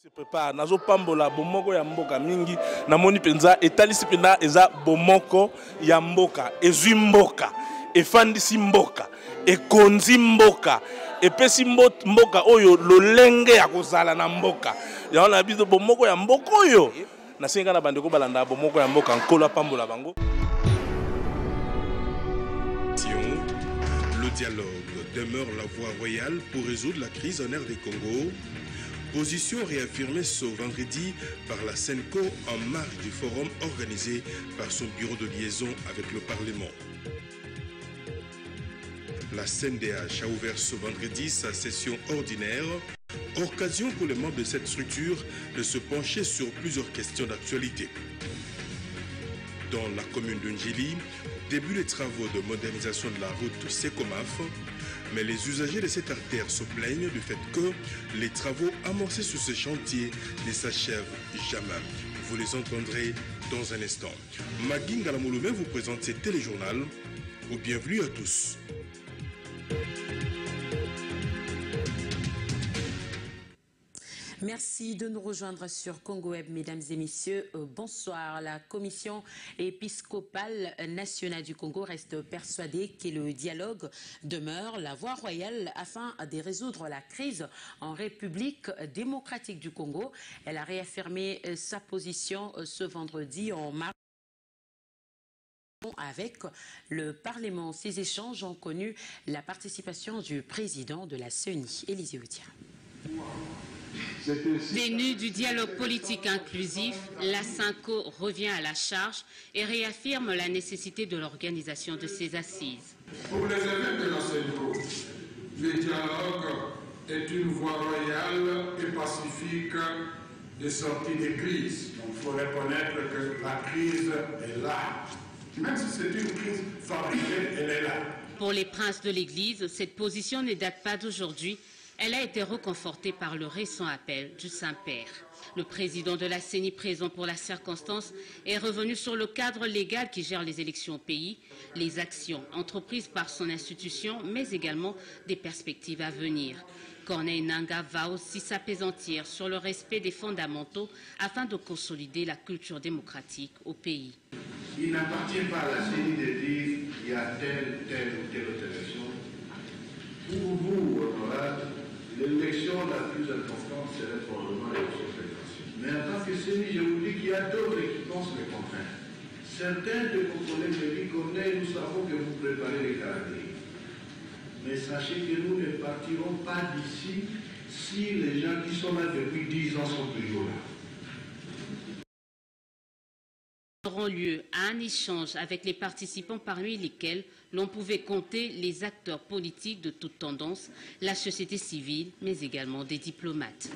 Se prépare nazo pambola bomoko ya mboka mingi namoni penza etalisi pena eza bomoko ya mboka ezwi mboka efandisi mboka ekonzi mboka epesi mboka oyo lolenge ya kozala na mboka ya na biso bomoko ya mboka oyo nasenga na bandeko balanda bomoko ya mboka nkola pambola bango. Le dialogue demeure la voie royale pour résoudre la crise en RD Congo. Position réaffirmée ce vendredi par la SENCO en marge du forum organisé par son bureau de liaison avec le Parlement. La CNDH a ouvert ce vendredi sa session ordinaire, occasion pour les membres de cette structure de se pencher sur plusieurs questions d'actualité. Dans la commune de Njili, début les travaux de modernisation de la route Sekomaf, mais les usagers de cette artère se plaignent du fait que les travaux amorcés sur ce chantier ne s'achèvent jamais. Vous les entendrez dans un instant. Magui Ngalamouloume vous présente ce téléjournal. Bienvenue à tous. Merci de nous rejoindre sur Congo Web, mesdames et messieurs. Bonsoir. La Commission épiscopale nationale du Congo reste persuadée que le dialogue demeure la voie royale afin de résoudre la crise en République démocratique du Congo. Elle a réaffirmé sa position ce vendredi en mars avec le Parlement. Ces échanges ont connu la participation du président de la CENI, Élisée Outia. Venue du dialogue politique inclusif, la SENCO revient à la charge et réaffirme la nécessité de l'organisation de ces assises. Pour les évêques de la SENCO, le dialogue est une voie royale et pacifique de sortie des crises. Il faut reconnaître que la crise est là. Même si c'est une crise fabriquée, elle est là. Pour les princes de l'Église, cette position ne date pas d'aujourd'hui. Elle a été reconfortée par le récent appel du Saint-Père. Le président de la CENI, présent pour la circonstance, est revenu sur le cadre légal qui gère les élections au pays, les actions entreprises par son institution, mais également des perspectives à venir. Corneille Nangaa va aussi s'apaisantir sur le respect des fondamentaux afin de consolider la culture démocratique au pays. Il n'appartient pas à la CENI de dire qu'il y a telle ou telle autre élection. Pour vous, honorable, l'élection la plus importante, c'est le Parlement l'élection fédération. Mais en tant que CENI, je vous dis qu'il y a d'autres qui pensent le contraire. Certains de vos collègues me disent qu'on nous savons que vous préparez les calendriers. Mais sachez que nous ne partirons pas d'ici si les gens qui sont là depuis 10 ans sont toujours là. Auront lieu à un échange avec les participants parmi lesquels l'on pouvait compter les acteurs politiques de toute tendance, la société civile, mais également des diplomates.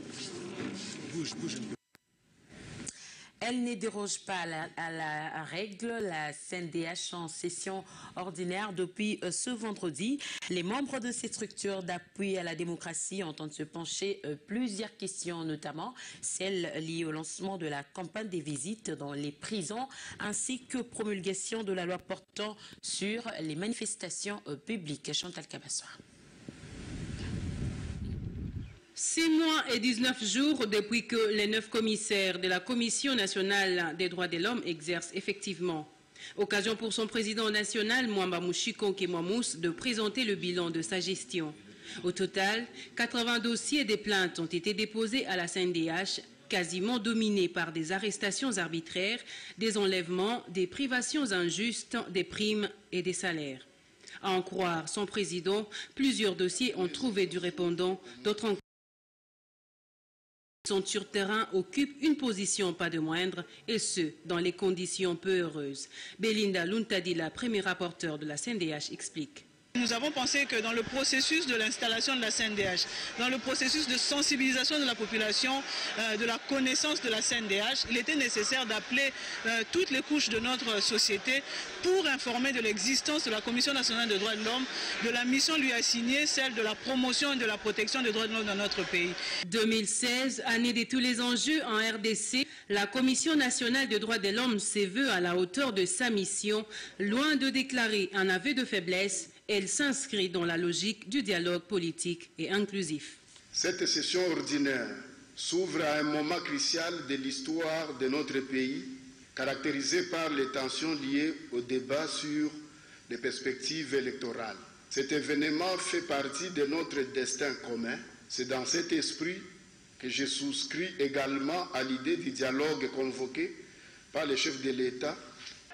Elle ne déroge pas à la règle. La CNDH en session ordinaire depuis ce vendredi. Les membres de ces structures d'appui à la démocratie entendent se pencher plusieurs questions, notamment celles liées au lancement de la campagne des visites dans les prisons, ainsi que promulgation de la loi portant sur les manifestations publiques. Chantal Kabassoa. 6 mois et 19 jours depuis que les 9 commissaires de la Commission nationale des droits de l'homme exercent effectivement. Occasion pour son président national, Mwamba Mushiko Kemwamous, de présenter le bilan de sa gestion. Au total, 80 dossiers et plaintes ont été déposés à la CNDH, quasiment dominés par des arrestations arbitraires, des enlèvements, des privations injustes, des primes et des salaires. À en croire son président, plusieurs dossiers ont trouvé du répondant, d'autres sont sur terrain occupent une position pas de moindre, et ce, dans les conditions peu heureuses. Belinda Luntadi, la première rapporteure de la CNDH, explique. Nous avons pensé que dans le processus de l'installation de la CNDH, dans le processus de sensibilisation de la population, de la connaissance de la CNDH, il était nécessaire d'appeler toutes les couches de notre société pour informer de l'existence de la Commission nationale des droits de l'homme, de la mission lui assignée, celle de la promotion et de la protection des droits de l'homme dans notre pays. 2016, année de tous les enjeux en RDC, la Commission nationale des droits de l'homme s'est vue à la hauteur de sa mission, loin de déclarer un aveu de faiblesse. Elle s'inscrit dans la logique du dialogue politique et inclusif. Cette session ordinaire s'ouvre à un moment crucial de l'histoire de notre pays, caractérisé par les tensions liées au débat sur les perspectives électorales. Cet événement fait partie de notre destin commun. C'est dans cet esprit que je souscris également à l'idée du dialogue convoqué par le chef de l'État.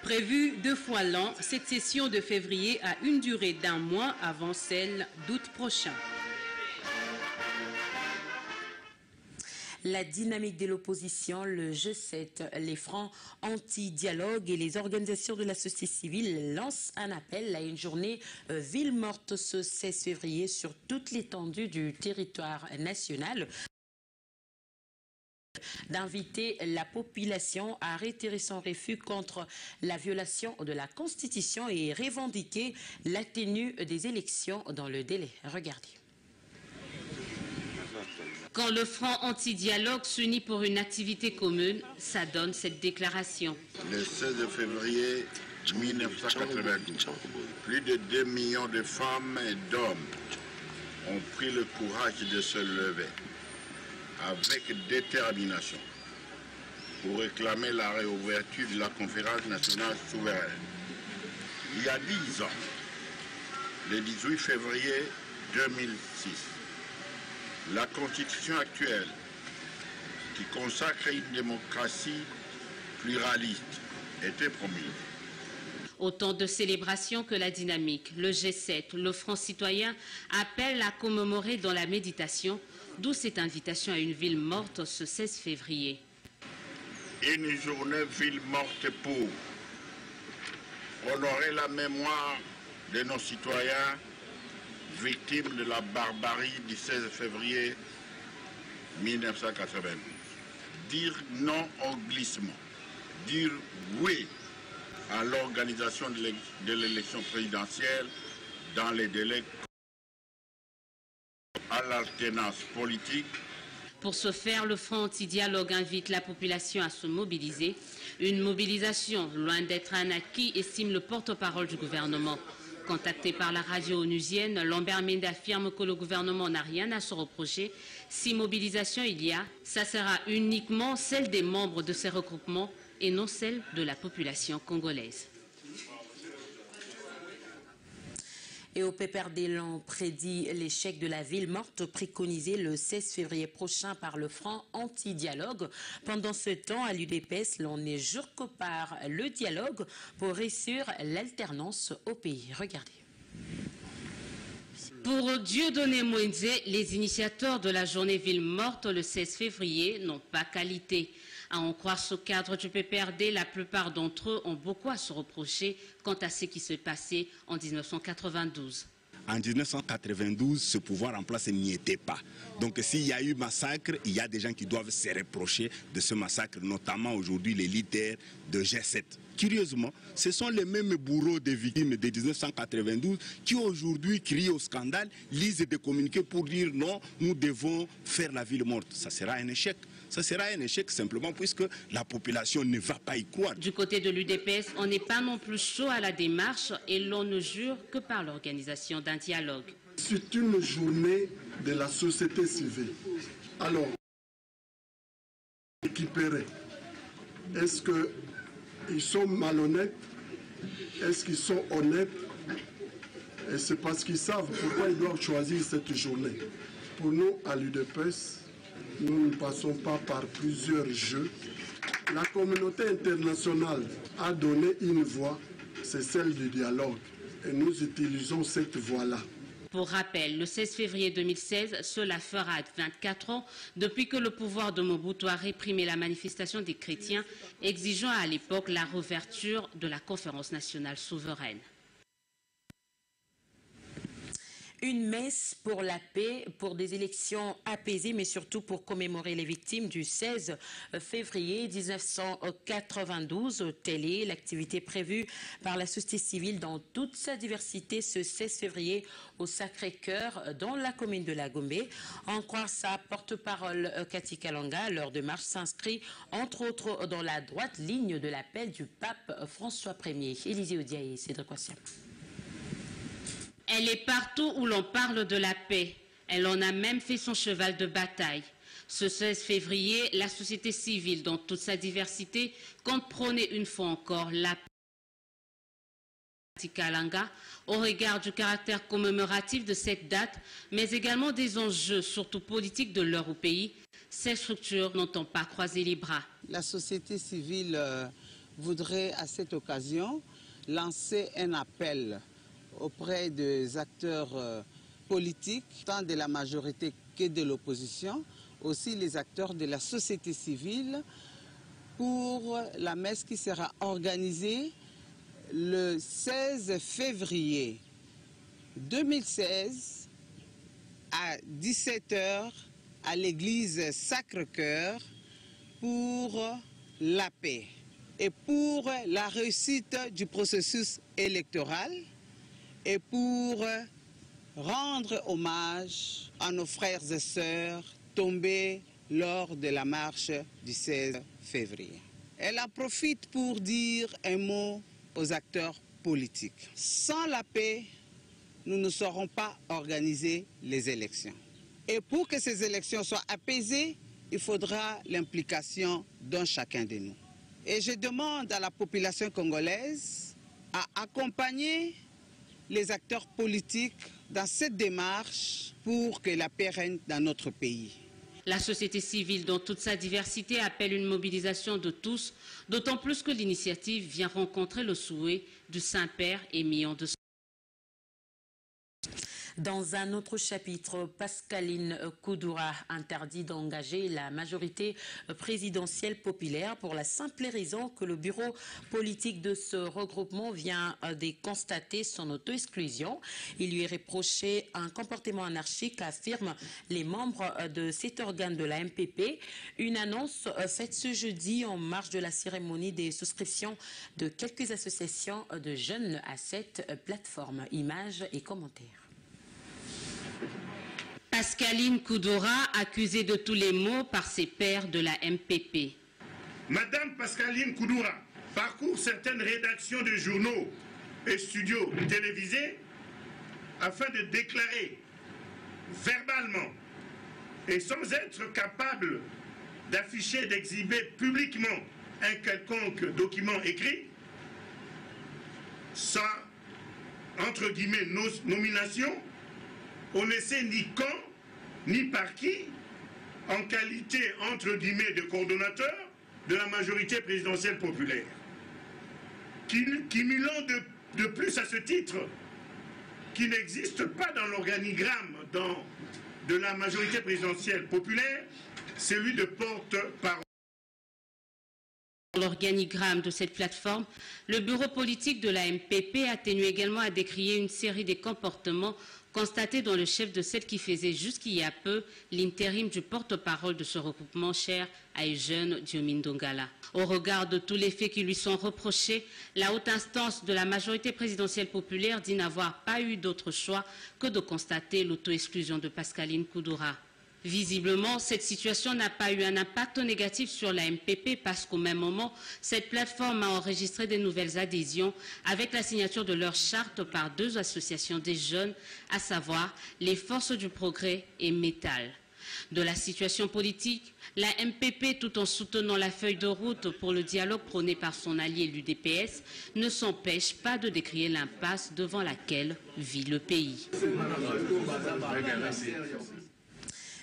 Prévue 2 fois l'an, cette session de février a une durée d'1 mois avant celle d'août prochain. La dynamique de l'opposition, le G7, les fronts anti-dialogue et les organisations de la société civile lancent un appel à une journée ville morte ce 16 février sur toute l'étendue du territoire national, d'inviter la population à réitérer son refus contre la violation de la Constitution et revendiquer la tenue des élections dans le délai. Regardez. Quand le Front anti-dialogue s'unit pour une activité commune, ça donne cette déclaration. Le 16 février 1992, plus de 2 millions de femmes et d'hommes ont pris le courage de se lever avec détermination pour réclamer la réouverture de la conférence nationale souveraine. Il y a 10 ans, le 18 février 2006, la Constitution actuelle, qui consacre une démocratie pluraliste, était promise. Autant de célébrations que la dynamique, le G7, le Front citoyen appellent à commémorer dans la méditation, d'où cette invitation à une ville morte ce 16 février. Une journée ville morte pour honorer la mémoire de nos citoyens victimes de la barbarie du 16 février 1992. Dire non au glissement, dire oui à l'organisation de l'élection présidentielle dans les délais, à l'alternance politique. Pour ce faire, le Front anti-dialogue invite la population à se mobiliser. Une mobilisation, loin d'être un acquis, estime le porte-parole du gouvernement. Contacté par la radio onusienne, Lambert Mende affirme que le gouvernement n'a rien à se reprocher. Si mobilisation il y a, ça sera uniquement celle des membres de ces regroupements et non celle de la population congolaise. Et au PPRD, l'on prédit l'échec de la ville morte préconisé le 16 février prochain par le Front anti-dialogue. Pendant ce temps, à l'UDPS, l'on ne jure que par le dialogue pour réussir l'alternance au pays. Regardez. Pour Dieudonné Mwenze, les initiateurs de la journée ville morte le 16 février n'ont pas qualité. À en croire ce cadre du PPRD, la plupart d'entre eux ont beaucoup à se reprocher quant à ce qui s'est passé en 1992. En 1992, ce pouvoir en place n'y était pas. Donc s'il y a eu massacre, il y a des gens qui doivent se reprocher de ce massacre, notamment aujourd'hui les leaders de G7. Curieusement, ce sont les mêmes bourreaux des victimes de 1992 qui aujourd'hui crient au scandale, lisent des communiqués pour dire non, nous devons faire la ville morte. Ça sera un échec. Ça sera un échec simplement puisque la population ne va pas y croire. Du côté de l'UDPS, on n'est pas non plus chaud à la démarche et l'on ne jure que par l'organisation d'un dialogue. C'est une journée de la société civile. Alors, récupérer, est-ce qu'ils sont malhonnêtes? Est-ce qu'ils sont honnêtes? Et c'est parce qu'ils savent pourquoi ils doivent choisir cette journée. Pour nous, à l'UDPS, nous ne passons pas par plusieurs jeux. La communauté internationale a donné une voie, c'est celle du dialogue. Et nous utilisons cette voie-là. Pour rappel, le 16 février 2016, cela fera 24 ans depuis que le pouvoir de Mobutu a réprimé la manifestation des chrétiens, exigeant à l'époque la réouverture de la conférence nationale souveraine. Une messe pour la paix, pour des élections apaisées, mais surtout pour commémorer les victimes du 16 février 1992. Telle est l'activité prévue par la société civile dans toute sa diversité ce 16 février au Sacré-Cœur dans la commune de La Gombe. En croire sa porte-parole Cathy Kalanga, l'heure de marche s'inscrit entre autres dans la droite ligne de l'appel du pape François Ier. Élisée Odiaye et Cédric Wassiam. Elle est partout où l'on parle de la paix. Elle en a même fait son cheval de bataille. Ce 16 février, la société civile, dans toute sa diversité, compte prôner une fois encore la paix Kalanga au regard du caractère commémoratif de cette date, mais également des enjeux, surtout politiques, de leur pays. Ces structures n'ont pas croisé les bras. La société civile voudrait à cette occasion lancer un appel auprès des acteurs politiques, tant de la majorité que de l'opposition, aussi les acteurs de la société civile, pour la messe qui sera organisée le 16 février 2016 à 17 h à l'église Sacré-Cœur pour la paix et pour la réussite du processus électoral et pour rendre hommage à nos frères et sœurs tombés lors de la marche du 16 février. Elle en profite pour dire un mot aux acteurs politiques. Sans la paix, nous ne saurons pas organiser les élections. Et pour que ces élections soient apaisées, il faudra l'implication d'un chacun de nous. Et je demande à la population congolaise à accompagner les acteurs politiques dans cette démarche pour que la paix règne dans notre pays. La société civile, dans toute sa diversité, appelle une mobilisation de tous, d'autant plus que l'initiative vient rencontrer le souhait du Saint-Père Émilion de. Dans un autre chapitre, Pascaline Koudoura interdit d'engager la majorité présidentielle populaire pour la simple raison que le bureau politique de ce regroupement vient de constater son auto-exclusion. Il lui est reproché un comportement anarchique, affirment les membres de cet organe de la MPP. Une annonce faite ce jeudi en marge de la cérémonie des souscriptions de quelques associations de jeunes à cette plateforme. Images et commentaires. Pascaline Koudoura, accusée de tous les maux par ses pairs de la MPP. Madame Pascaline Koudoura parcourt certaines rédactions de journaux et studios télévisés afin de déclarer verbalement et sans être capable d'afficher et d'exhiber publiquement un quelconque document écrit, sans, entre guillemets, nomination, on ne sait ni quand, ni par qui, en qualité, entre guillemets, de coordonnateur de la majorité présidentielle populaire. Cumulant de plus à ce titre, qui n'existe pas dans l'organigramme de la majorité présidentielle populaire, celui de porte-parole. L'organigramme de cette plateforme, le bureau politique de la MPP a tenu également à décrier une série de comportements constatés dans le chef de celle qui faisait jusqu'il y a peu l'intérim du porte-parole de ce regroupement cher à Eugène Diomindongala. Au regard de tous les faits qui lui sont reprochés, la haute instance de la majorité présidentielle populaire dit n'avoir pas eu d'autre choix que de constater l'auto-exclusion de Pascaline Koudoura. Visiblement, cette situation n'a pas eu un impact négatif sur la MPP parce qu'au même moment, cette plateforme a enregistré de nouvelles adhésions avec la signature de leur charte par deux associations des jeunes, à savoir les Forces du Progrès et Métal. De la situation politique, la MPP, tout en soutenant la feuille de route pour le dialogue prôné par son allié l'UDPS, ne s'empêche pas de décrier l'impasse devant laquelle vit le pays.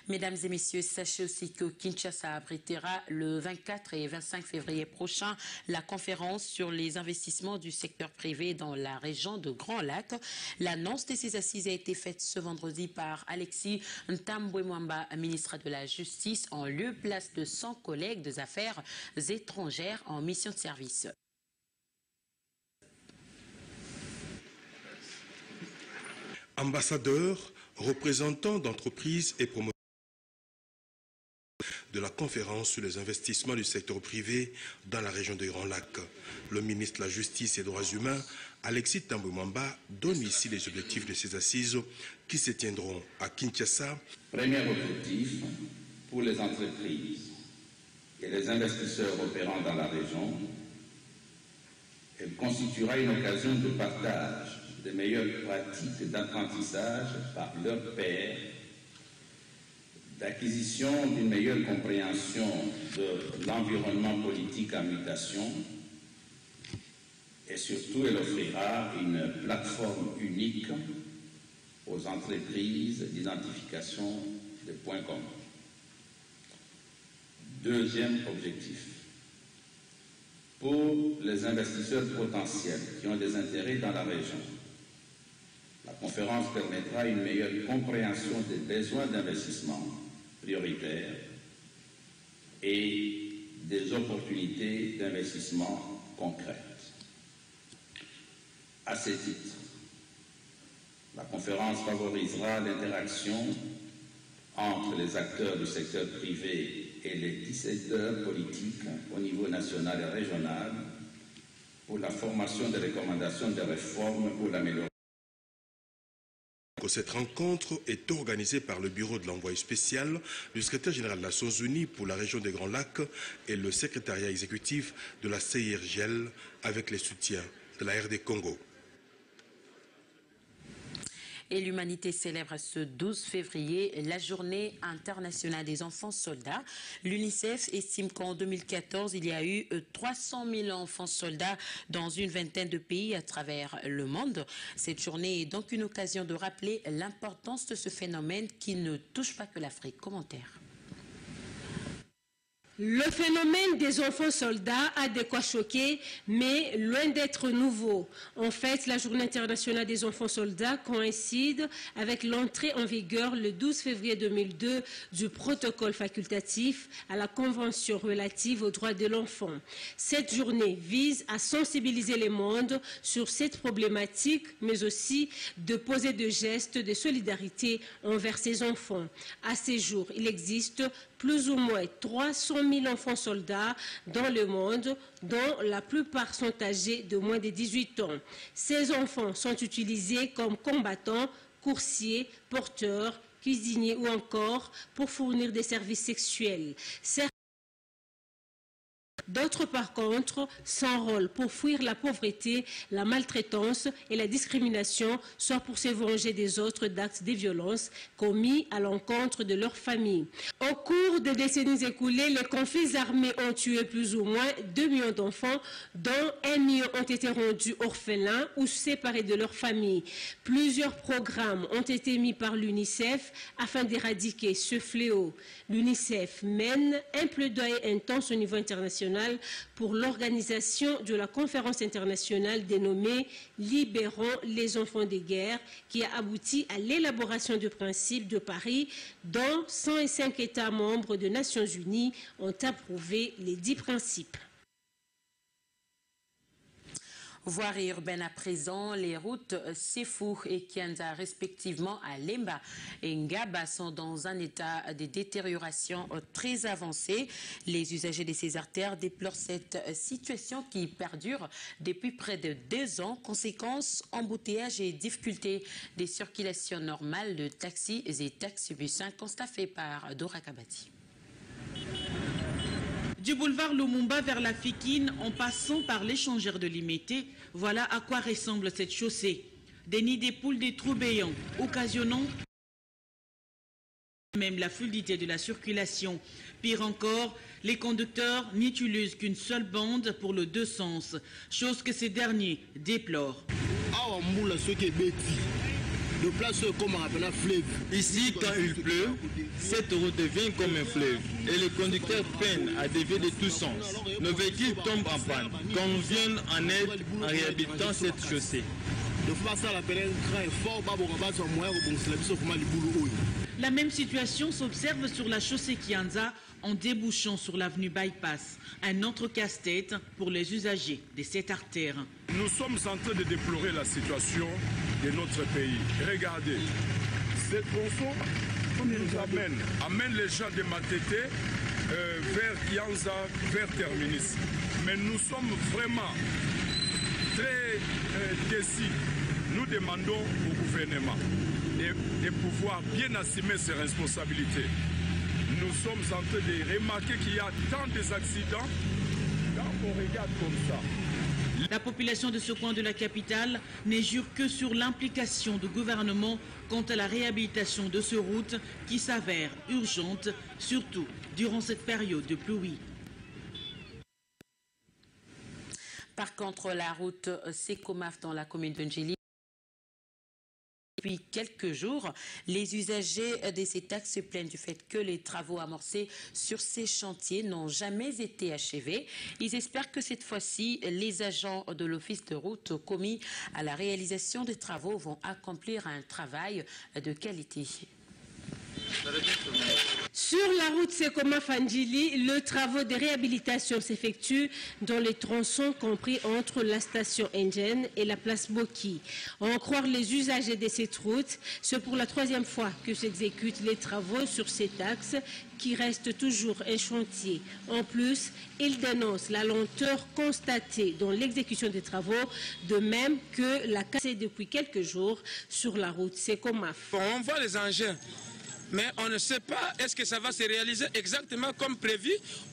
Mesdames et messieurs, sachez aussi que Kinshasa abritera le 24 et 25 février prochain la conférence sur les investissements du secteur privé dans la région de Grand Lac. L'annonce de ces assises a été faite ce vendredi par Alexis Ntambwe-Mwamba, ministre de la Justice, en lieu-place de son collègue des Affaires étrangères en mission de service. Ambassadeurs, représentants d'entreprises et promoteurs de la conférence sur les investissements du secteur privé dans la région de Grand Lac. Le ministre de la Justice et des Droits humains, Alexis Ntambwe-Mwamba, donne ici les objectifs de ces assises qui se tiendront à Kinshasa. Premier objectif, pour les entreprises et les investisseurs opérant dans la région, elle constituera une occasion de partage des meilleures pratiques d'apprentissage par leurs pairs d'acquisition d'une meilleure compréhension de l'environnement politique en mutation et surtout elle offrira une plateforme unique aux entreprises d'identification des points communs. Deuxième objectif, pour les investisseurs potentiels qui ont des intérêts dans la région, la conférence permettra une meilleure compréhension des besoins d'investissement prioritaires et des opportunités d'investissement concrètes. À ce titre, la conférence favorisera l'interaction entre les acteurs du secteur privé et les décideurs politiques au niveau national et régional pour la formation des recommandations de réformes pour l'amélioration. Cette rencontre est organisée par le bureau de l'envoyé spécial du secrétaire général des Nations Unies pour la région des Grands Lacs et le secrétariat exécutif de la CIRGL avec les soutiens de la RD Congo. Et l'humanité célèbre ce 12 février la journée internationale des enfants soldats. L'UNICEF estime qu'en 2014, il y a eu 300 000 enfants soldats dans une vingtaine de pays à travers le monde. Cette journée est donc une occasion de rappeler l'importance de ce phénomène qui ne touche pas que l'Afrique. Commentaire. Le phénomène des enfants soldats a de quoi choquer, mais loin d'être nouveau. En fait, la Journée internationale des enfants soldats coïncide avec l'entrée en vigueur le 12 février 2002 du protocole facultatif à la Convention relative aux droits de l'enfant. Cette journée vise à sensibiliser le monde sur cette problématique, mais aussi de poser des gestes de solidarité envers ces enfants. À ce jour, il existe plus ou moins 300 000 enfants soldats dans le monde, dont la plupart sont âgés de moins de 18 ans. Ces enfants sont utilisés comme combattants, coursiers, porteurs, cuisiniers ou encore pour fournir des services sexuels. D'autres, par contre, s'enrôlent pour fuir la pauvreté, la maltraitance et la discrimination, soit pour se venger des autres d'actes de violence commis à l'encontre de leur famille. Au cours des décennies écoulées, les conflits armés ont tué plus ou moins 2 millions d'enfants, dont 1 million ont été rendus orphelins ou séparés de leur famille. Plusieurs programmes ont été mis par l'UNICEF afin d'éradiquer ce fléau. L'UNICEF mène un plaidoyer intense au niveau international pour l'organisation de la conférence internationale dénommée « Libérons les enfants de guerre » qui a abouti à l'élaboration du principe de Paris dont 105 États membres des Nations Unies ont approuvé les 10 principes. Voirie urbaine à présent, les routes Sefou et Kianza, respectivement à Lemba et Ngaba, sont dans un état de détérioration très avancé. Les usagers de ces artères déplorent cette situation qui perdure depuis près de 2 ans. Conséquence, embouteillages et difficultés de circulation normale de taxis et taxibus. Un constat fait par Dora Kabati. Du boulevard Lumumba vers la Fikine, en passant par l'échangeur de Limité, voilà à quoi ressemble cette chaussée. Des nids de poules, des trous béants, occasionnant même la fluidité de la circulation. Pire encore, les conducteurs n'utilisent qu'une seule bande pour le 2 sens, chose que ces derniers déplorent. Ici, quand il pleut, cette route devient comme un fleuve et les conducteurs peinent à dévier de tous sens. Nos véhicules tombent en panne quand nous viennent en aide en réhabilitant cette chaussée. La même situation s'observe sur la chaussée Kianza en débouchant sur l'avenue Bypass. Un autre casse-tête pour les usagers de cette artère. Nous sommes en train de déplorer la situation de notre pays. Regardez, cette tronçon nous amène les gens de Matete vers Kianza, vers Terminus. Mais nous sommes vraiment très décis. Nous demandons au gouvernement de pouvoir bien assumer ses responsabilités. Nous sommes en train de remarquer qu'il y a tant d'accidents. Quand on regarde comme ça, La population de ce coin de la capitale ne jure que sur l'implication du gouvernement quant à la réhabilitation de ces routes qui s'avère urgente, surtout durant cette période de pluie. Par contre, la route Secomaf dans la commune de Ndjili, depuis quelques jours, les usagers de cet axe se plaignent du fait que les travaux amorcés sur ces chantiers n'ont jamais été achevés. Ils espèrent que cette fois-ci, les agents de l'office de route commis à la réalisation des travaux vont accomplir un travail de qualité. Sur la route Secomaf-Ndjili, le travaux de réhabilitation s'effectue dans les tronçons compris entre la station Engen et la place Boki. À en croire les usagers de cette route, c'est pour la troisième fois que s'exécutent les travaux sur cet axe qui reste toujours un chantier. En plus, ils dénoncent la lenteur constatée dans l'exécution des travaux, de même que la cassée depuis quelques jours sur la route Secomaf. On voit les engins, mais on ne sait pas est-ce que ça va se réaliser exactement comme prévu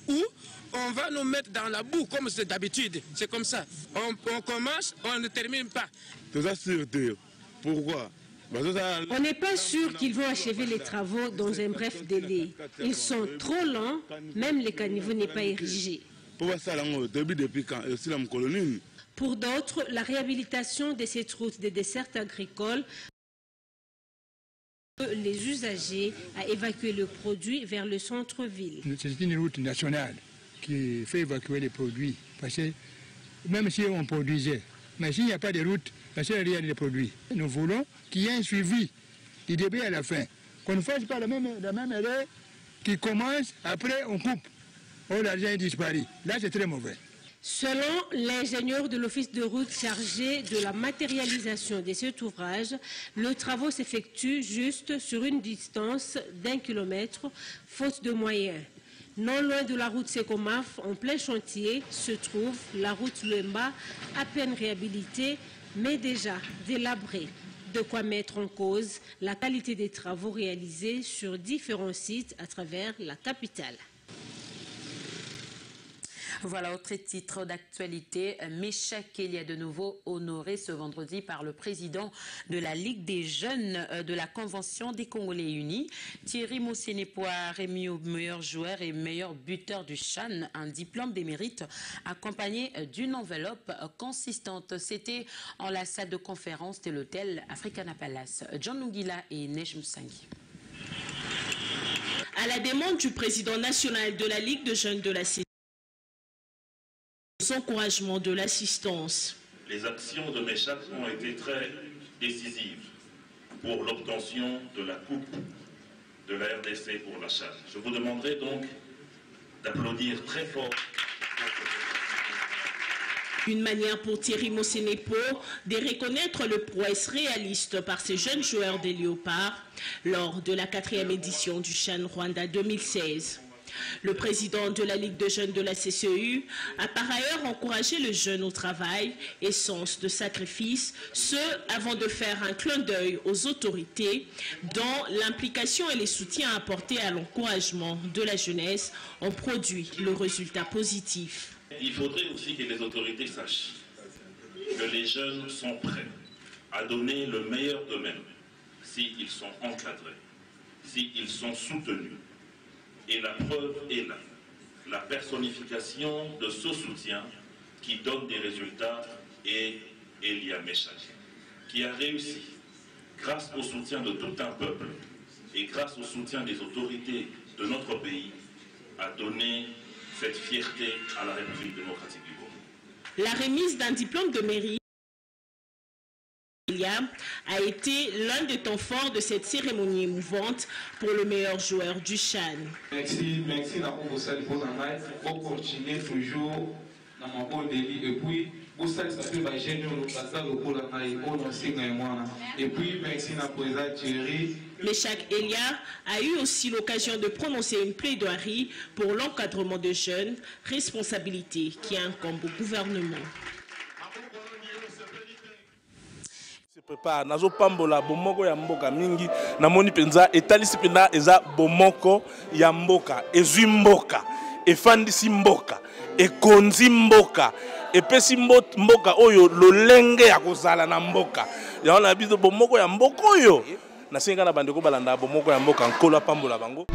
ou on va nous mettre dans la boue comme c'est d'habitude. C'est comme ça. On commence, on ne termine pas. Tout ça sur Dieu. Pourquoi? On n'est pas sûr qu'ils vont achever les travaux dans un bref délai. Ils sont trop lents, même le caniveau n'est pas érigé. Pour d'autres, la réhabilitation de cette route des dessertes agricoles les usagers à évacuer le produit vers le centre-ville. C'est une route nationale qui fait évacuer les produits. Parce que même si on produisait, mais s'il n'y a pas de route, parce qu'il n'y a rien de produits. Nous voulons qu'il y ait un suivi du début à la fin. Qu'on ne fasse pas la même erreur qui commence, après on coupe. Oh, l'argent est disparu. Là, c'est très mauvais. Selon l'ingénieur de l'office de route chargé de la matérialisation de cet ouvrage, le travaux s'effectue juste sur une distance d'1 kilomètre, faute de moyens. Non loin de la route Secomaf, en plein chantier, se trouve la route Lemba, à peine réhabilitée, mais déjà délabrée. De quoi mettre en cause la qualité des travaux réalisés sur différents sites à travers la capitale. Voilà, autre titre d'actualité. Meshak Elia de nouveau honoré ce vendredi par le président de la Ligue des jeunes de la Convention des Congolais Unis. Thierry Moussenepoa remis au meilleur joueur et meilleur buteur du CHAN un diplôme des mérites accompagné d'une enveloppe consistante. C'était en la salle de conférence de l'hôtel Africana Palace. John Lungila et Neige Moussangi. À la demande du président national de la Ligue de jeunes de la encouragement de l'assistance. Les actions de Meshak ont été très décisives pour l'obtention de la coupe de la RDC pour la CHAN. Je vous demanderai donc d'applaudir très fort. Une manière pour Thierry Moussenepo de reconnaître le prouesse réaliste par ces jeunes joueurs des Léopards lors de la 4e édition du CHAN Rwanda 2016. Le président de la Ligue de jeunes de la CCU a par ailleurs encouragé le jeune au travail et sens de sacrifice, ce avant de faire un clin d'œil aux autorités dont l'implication et les soutiens apportés à l'encouragement de la jeunesse ont produit le résultat positif. Il faudrait aussi que les autorités sachent que les jeunes sont prêts à donner le meilleur d'eux-mêmes s'ils sont encadrés, s'ils sont soutenus. Et la preuve est là, la personnification de ce soutien qui donne des résultats est Elia Meshak, qui a réussi, grâce au soutien de tout un peuple et grâce au soutien des autorités de notre pays, à donner cette fierté à la République démocratique du Congo. La remise d'un diplôme de mérite a été l'un des temps forts de cette cérémonie émouvante pour le meilleur joueur du CHAN. Merci d'avoir pour continuer toujours dans mon bon délit et puis pour ça ça peut va gêner le passage au cours de et puis merci à président Thierry. Meshak Elia a eu aussi l'occasion de prononcer une plaidoirie pour l'encadrement de jeunes, responsabilité qui incombe au gouvernement. Prépare nazo pambola bomoko ya mboka mingi namoni penza etalisi penda eza bomoko ya mboka ezwi mboka efandisi mboka ekonzi mboka epesi mboka oyo lolenge ya kozala na mboka yango na biso bomoko ya mboka oyo nasenga na bandeko balanda bomoko ya mboka nkolo apambola bango.